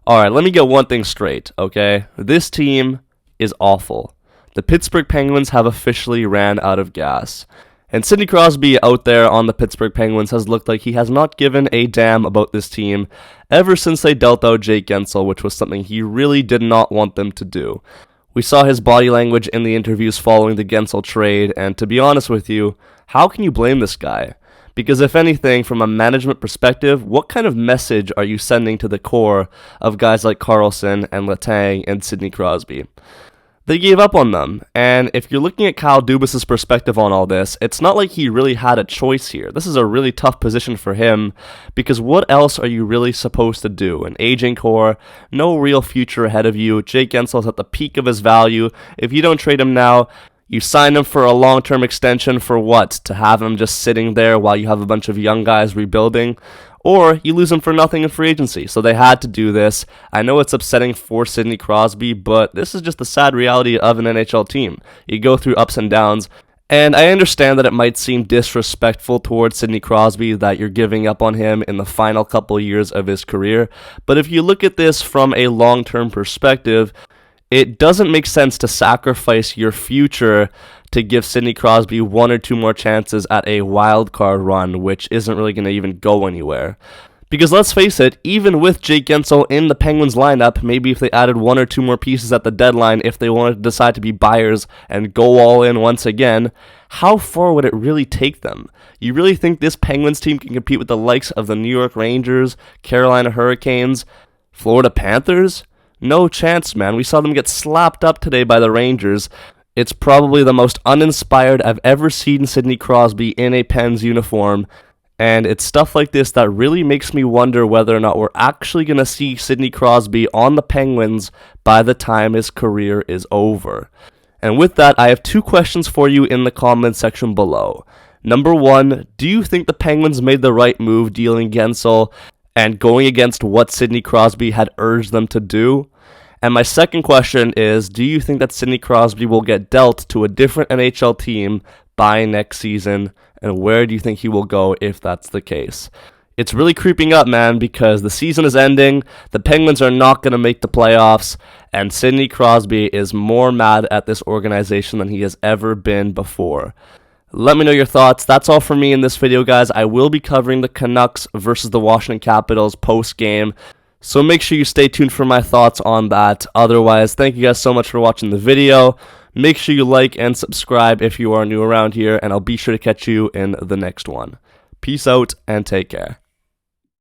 Alright, let me get one thing straight, okay? This team is awful. The Pittsburgh Penguins have officially ran out of gas. And Sidney Crosby out there on the Pittsburgh Penguins has looked like he has not given a damn about this team ever since they dealt out Jake Guentzel, which was something he really did not want them to do. We saw his body language in the interviews following the Guentzel trade, and to be honest with you, how can you blame this guy? Because if anything, from a management perspective, what kind of message are you sending to the core of guys like Karlsson and Letang and Sidney Crosby? They gave up on them, and if you're looking at Kyle Dubas' perspective on all this, it's not like he really had a choice here. This is a really tough position for him, because what else are you really supposed to do? An aging core, no real future ahead of you. Jake Guentzel's at the peak of his value. If you don't trade him now, you sign him for a long-term extension for what? To have him just sitting there while you have a bunch of young guys rebuilding? Or you lose him for nothing in free agency. So they had to do this. I know it's upsetting for Sidney Crosby, but this is just the sad reality of an NHL team. You go through ups and downs. And I understand that it might seem disrespectful towards Sidney Crosby that you're giving up on him in the final couple years of his career. But if you look at this from a long-term perspective, it doesn't make sense to sacrifice your future to give Sidney Crosby one or two more chances at a wild card run, which isn't really going to even go anywhere. Because let's face it, even with Jake Guentzel in the Penguins lineup, maybe if they added one or two more pieces at the deadline, if they wanted to decide to be buyers and go all in once again, how far would it really take them? You really think this Penguins team can compete with the likes of the New York Rangers, Carolina Hurricanes, Florida Panthers? No chance, man. We saw them get slapped up today by the Rangers. It's probably the most uninspired I've ever seen Sidney Crosby in a Pens uniform, and it's stuff like this that really makes me wonder whether or not we're actually going to see Sidney Crosby on the Penguins by the time his career is over. And with that, I have two questions for you in the comments section below. Number one, do you think the Penguins made the right move dealing Guentzel and going against what Sidney Crosby had urged them to do? And my second question is, do you think that Sidney Crosby will get dealt to a different NHL team by next season? And where do you think he will go if that's the case? It's really creeping up, man, because the season is ending, the Penguins are not going to make the playoffs, and Sidney Crosby is more mad at this organization than he has ever been before. Let me know your thoughts. That's all for me in this video, guys. I will be covering the Canucks versus the Washington Capitals post-game, so make sure you stay tuned for my thoughts on that. Otherwise, thank you guys so much for watching the video. Make sure you like and subscribe if you are new around here, and I'll be sure to catch you in the next one. Peace out and take care.